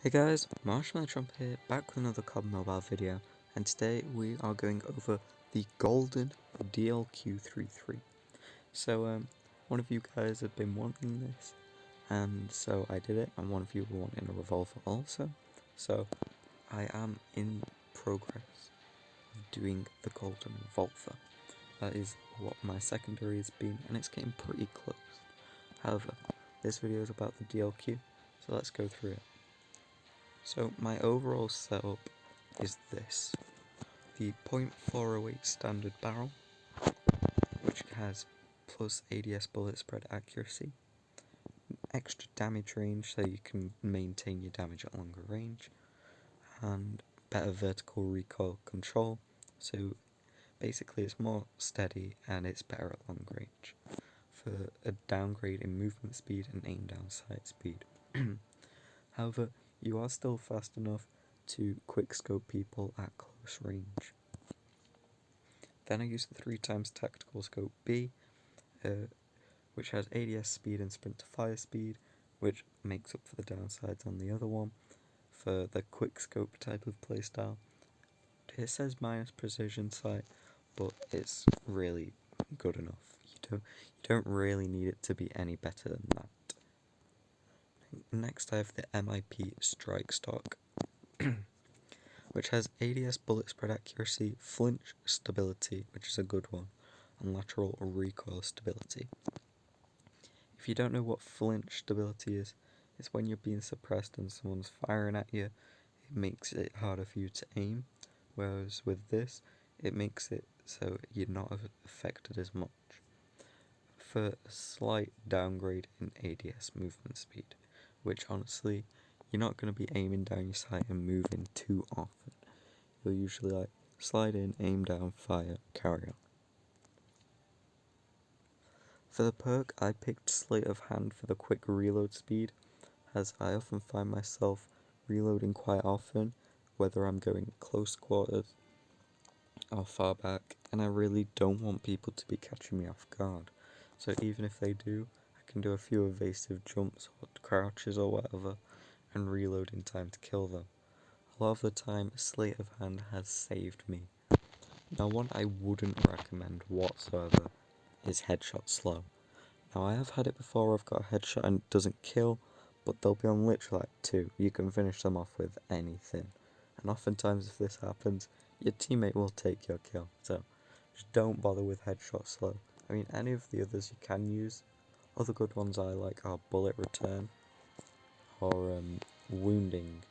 Hey guys, Marshmallow Trump here, back with another CoD Mobile video, and today we are going over the golden dlq33. So, one of you guys have been wanting this, and so I did it, and one of you were wanting a revolver also. So, I am in progress of doing the golden revolver. That is what my secondary has been, and it's getting pretty close. However, this video is about the dlq, so let's go through it. So my overall setup is this: the .408 standard barrel, which has plus ADS bullet spread accuracy, extra damage range so you can maintain your damage at longer range, and better vertical recoil control, so basically it's more steady and it's better at long range, for a downgrade in movement speed and aim down sight speed. However, you are still fast enough to quickscope people at close range. Then I use the 3x tactical scope B, which has ADS speed and sprint to fire speed, which makes up for the downsides on the other one. For the quickscope type of playstyle, it says minus precision sight, but it's really good enough. You don't really need it to be any better than that. Next I have the MIP Strike Stock, which has ADS bullet spread accuracy, flinch stability, which is a good one, and lateral recoil stability. If you don't know what flinch stability is, it's when you're being suppressed and someone's firing at you, it makes it harder for you to aim, whereas with this, it makes it so you're not affected as much. For a slight downgrade in ADS movement speed, which honestly, you're not going to be aiming down your sight and moving too often. You'll usually slide in, aim down, fire, carry on. For the perk, I picked Sleight of Hand for the quick reload speed, as I often find myself reloading quite often, whether I'm going close quarters or far back, and I really don't want people to be catching me off guard. So even if they do, I can do a few evasive jumps or crouches or whatever, and reload in time to kill them. A lot of the time, Sleight of Hand has saved me. Now, one I wouldn't recommend whatsoever is Headshot Slow. Now, I have had it before. I've got a headshot and it doesn't kill, but they'll be on literally like 2. You can finish them off with anything. And oftentimes if this happens, your teammate will take your kill. So just don't bother with Headshot Slow. I mean, any of the others you can use. Other good ones I like are Bullet Return or Wounding.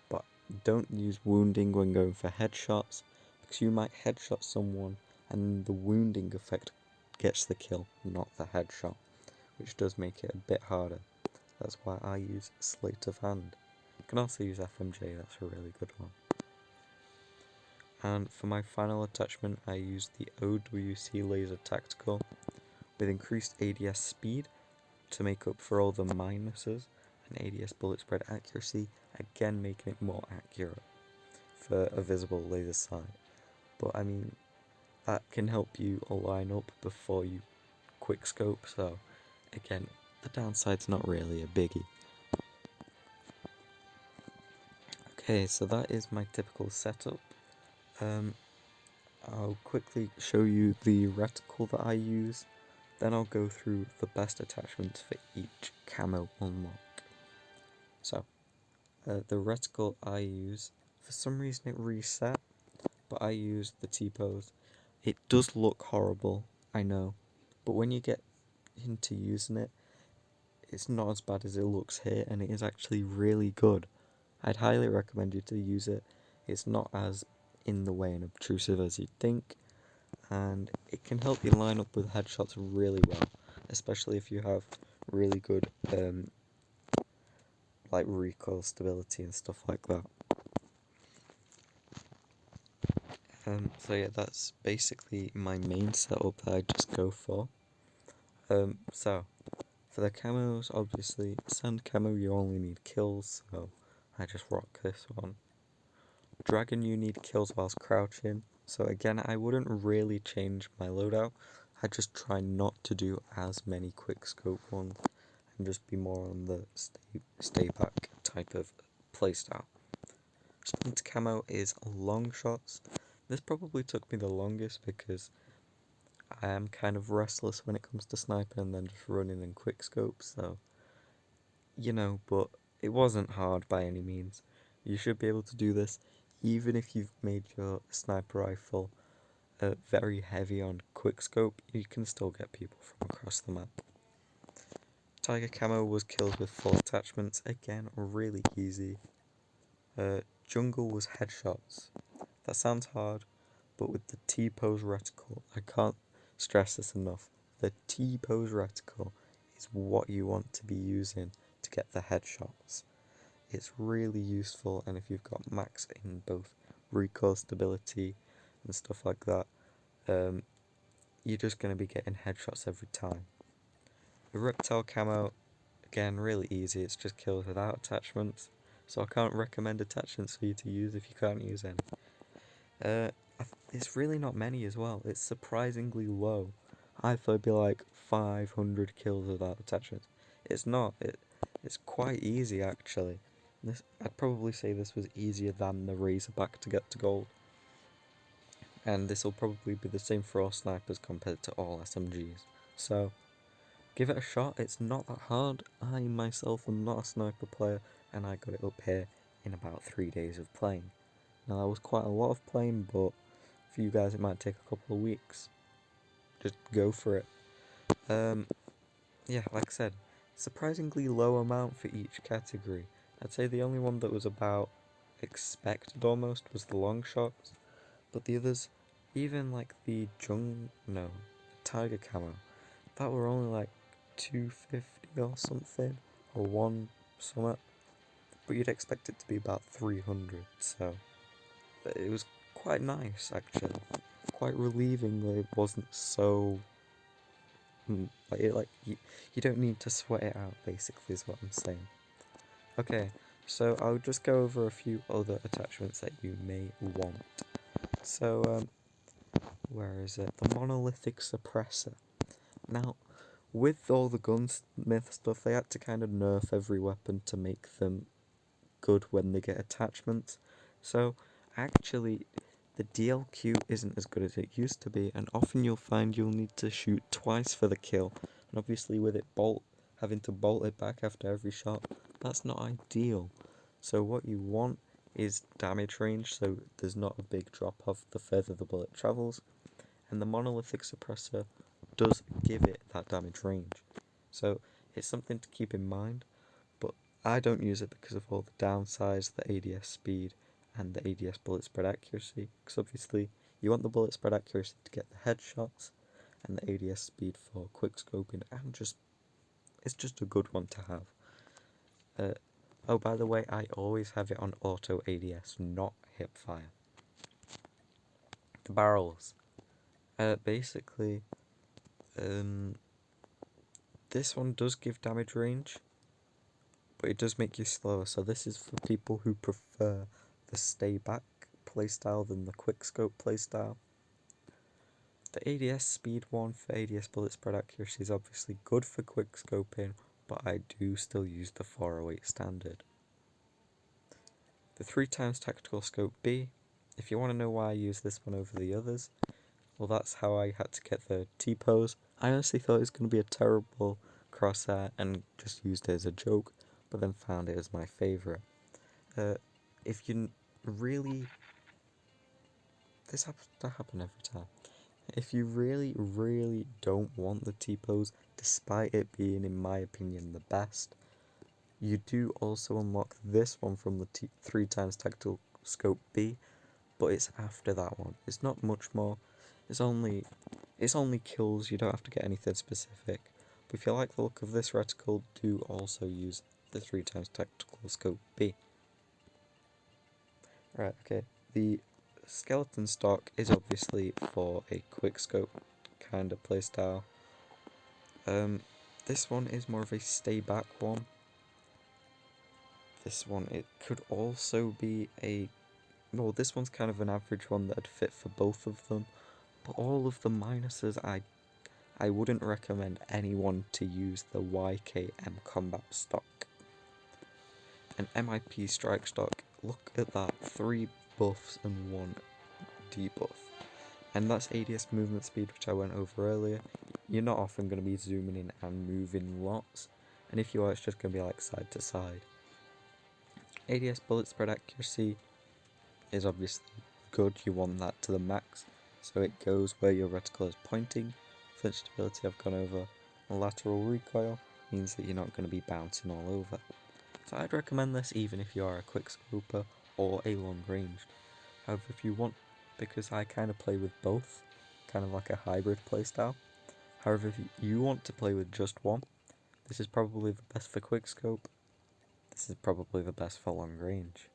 But don't use Wounding when going for headshots, because you might headshot someone and the wounding effect gets the kill, not the headshot, which does make it a bit harder. That's why I use Sleight of Hand. You can also use FMJ, that's a really good one. And for my final attachment, I use the OWC Laser Tactical with increased ADS speed to make up for all the minuses, and ADS bullet spread accuracy, again making it more accurate for a visible laser sight. But I mean, that can help you line up before you quickscope, so again, the downside's not really a biggie. Okay, so that is my typical setup. I'll quickly show you the reticle that I use, then I'll go through the best attachments for each camo unlock. So, the reticle I use, for some reason it reset, but I use the T-pose. It does look horrible, I know, but when you get into using it, it's not as bad as it looks here, and it is actually really good. I'd highly recommend you to use it. It's not as in the way and obtrusive as you'd think, and it can help you line up with headshots really well, especially if you have really good like recoil stability and stuff like that. So yeah, that's basically my main setup that I just go for. So for the camos, obviously sand camo you only need kills, so I just rock this one. Dragon you need kills whilst crouching, so again I wouldn't really change my loadout. I just try not to do as many quickscope ones and just be more on the stay back type of playstyle. Sprint camo is long shots. This probably took me the longest because I am kind of restless when it comes to sniping and then just running in quickscope, so but it wasn't hard by any means. You should be able to do this even if you've made your sniper rifle very heavy on quickscope. You can still get people from across the map. Tiger camo was killed with full attachments, again really easy. Jungle was headshots. That sounds hard, but with the T-pose reticle, I can't stress this enough. The T-pose reticle is what you want to be using to get the headshots. It's really useful, and if you've got max in both recoil stability and stuff like that, you're just going to be getting headshots every time. The Reptile camo, again, really easy. It's just kills without attachments, so I can't recommend attachments for you to use if you can't use any. It's really not many as well. It's surprisingly low. I thought it'd be like 500 kills without attachments. It's not. It's quite easy actually. I'd probably say this was easier than the Razorback to get to gold. And this will probably be the same for all snipers compared to all SMGs. So, give it a shot. It's not that hard. I myself am not a sniper player, and I got it up here in about 3 days of playing. Now that was quite a lot of playing, but for you guys it might take a couple of weeks. Just go for it. Yeah, like I said, surprisingly low amount for each category. I'd say the only one that was about expected almost was the long shots, but the others, even like the tiger camo, that were only like 250 or something, or one something, but you'd expect it to be about 300, so it was quite nice actually, quite relieving that it wasn't so you don't need to sweat it out, basically, is what I'm saying. Okay, so I'll just go over a few other attachments that you may want. So, where is it? The monolithic suppressor. Now, with all the gunsmith stuff, they had to kind of nerf every weapon to make them good when they get attachments. So, actually, the dlq isn't as good as it used to be, and often you'll find you'll need to shoot twice for the kill, and obviously with it having to bolt it back after every shot, that's not ideal. So what you want is damage range, so there's not a big drop off the further the bullet travels, and the monolithic suppressor does give it that damage range. So it's something to keep in mind, but I don't use it because of all the downsides, the ADS speed and the ADS bullet spread accuracy, because obviously you want the bullet spread accuracy to get the headshots, and the ADS speed for quick scoping, and it's just a good one to have. Oh, by the way, I always have it on auto ADS, not hip fire. The barrels. Basically, this one does give damage range, but it does make you slower, so this is for people who prefer the stay back playstyle than the quickscope playstyle. The ADS speed one for ADS bullet spread accuracy is obviously good for quickscoping, but I do still use the 408 standard. The 3x tactical scope B, if you want to know why I use this one over the others, well, that's how I had to get the T-pose. I honestly thought it was going to be a terrible crosshair and just used it as a joke, but then found it as my favourite. If you really... This happens to happen every time. If you really, really don't want the T-pose, despite it being, in my opinion, the best, you do also unlock this one from the 3x tactical scope B, but it's after that one. It's not much more. It's only kills, you don't have to get anything specific. But if you like the look of this reticle, do also use the 3x tactical scope B. Right, okay. The skeleton stock is obviously for a quickscope kind of playstyle. This one is more of a stay back one. This one, it could also be well, this one's kind of an average one that'd fit for both of them, but all of the minuses, I wouldn't recommend anyone to use the YKM combat stock. an MIP strike stock. Look at that, 3 buffs and 1 debuff. And that's ADS movement speed, which I went over earlier. You're not often going to be zooming in and moving lots, and if you are, it's just going to be like side to side. ADS bullet spread accuracy is obviously good, you want that to the max, so it goes where your reticle is pointing. Flinch stability I've gone over. Lateral recoil means that you're not going to be bouncing all over. So I'd recommend this even if you are a quick scoper or a long ranged. However, if you want, because I kind of play with both, kind of like a hybrid playstyle. However, if you want to play with just one, this is probably the best for quick scope. This is probably the best for long range.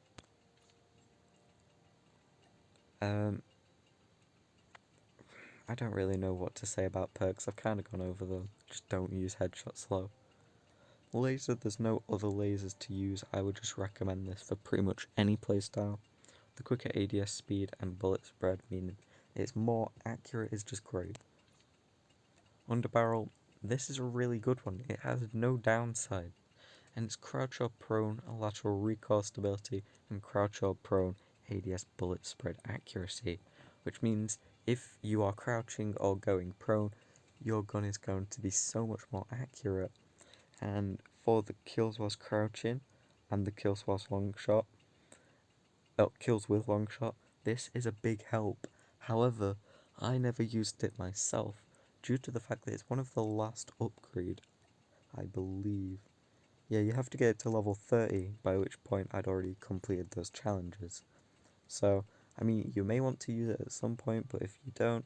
I don't really know what to say about perks. I've kind of gone over them. Just don't use headshot slow. Laser, there's no other lasers to use. I would just recommend this for pretty much any playstyle. The quicker ADS speed and bullet spread, meaning it's more accurate, is just great. Underbarrel, this is a really good one. It has no downside. And it's crouch or prone, lateral recoil stability, and crouch or prone ADS bullet spread accuracy, which means if you are crouching or going prone, your gun is going to be so much more accurate. And for the kills whilst crouching and the kills whilst long shot, kills with long shot, this is a big help. However, I never used it myself due to the fact that it's one of the last upgrade, I believe. Yeah, you have to get it to level 30, by which point I'd already completed those challenges. So, I mean, you may want to use it at some point, but if you don't,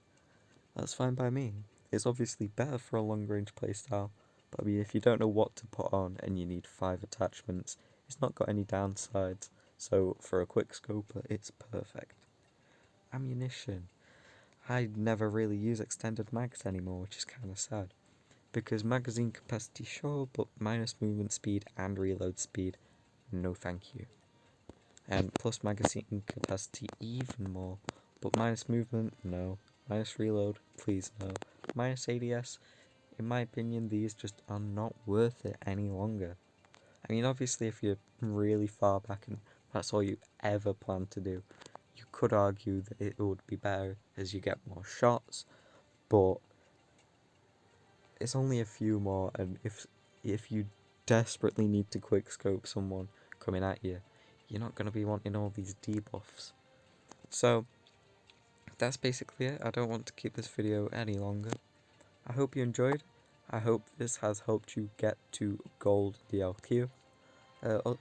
that's fine by me. It's obviously better for a long range playstyle, but I mean, if you don't know what to put on and you need 5 attachments, it's not got any downsides, so for a quick scoper, it's perfect. Ammunition. I never really use extended mags anymore, which is kind of sad. Because magazine capacity, sure, but minus movement speed and reload speed, no thank you. And plus magazine capacity even more, but minus movement, no. Minus reload, please no. Minus ADS, in my opinion, these just are not worth it any longer. I mean, obviously, if you're really far back and that's all you ever plan to do, you could argue that it would be better as you get more shots, but it's only a few more, and if you desperately need to quickscope someone coming at you, you're not going to be wanting all these debuffs. So, that's basically it. I don't want to keep this video any longer. I hope you enjoyed. I hope this has helped you get to gold dlq.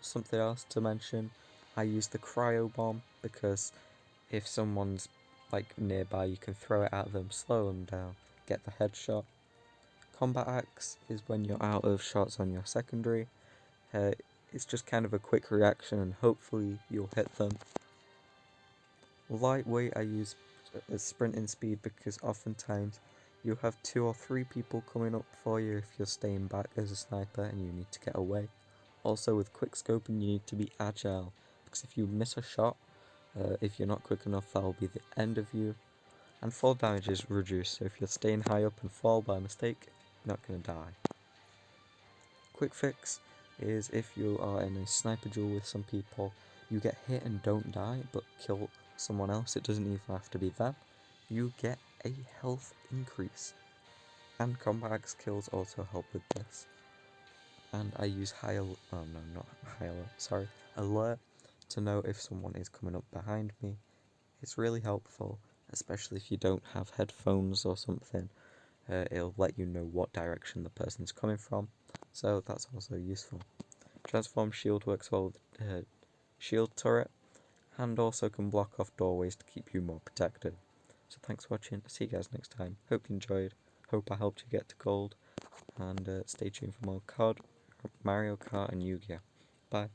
Something else to mention, I use the cryo bomb because if someone's like nearby, you can throw it at them, slow them down, get the headshot. Combat axe is when you're out of shots on your secondary. It's just kind of a quick reaction and hopefully you'll hit them. Lightweight I use as sprinting speed because oftentimes you have 2 or 3 people coming up for you if you're staying back as a sniper and you need to get away. Also with quick scoping you need to be agile because if you miss a shot, if you're not quick enough, that will be the end of you. And fall damage is reduced, so if you're staying high up and fall by mistake, you're not going to die. Quick fix is if you are in a sniper duel with some people, you get hit and don't die, but kill someone else, it doesn't even have to be them, you get a health increase. And combat axe kills also help with this. And I use alert to know if someone is coming up behind me. It's really helpful, especially if you don't have headphones or something. It'll let you know what direction the person's coming from, so that's also useful. Transform shield works well with shield turret, and also can block off doorways to keep you more protected. So thanks for watching, see you guys next time, hope you enjoyed, hope I helped you get to gold, and stay tuned for more CoD, Mario Kart and Yu-Gi-Oh! Bye.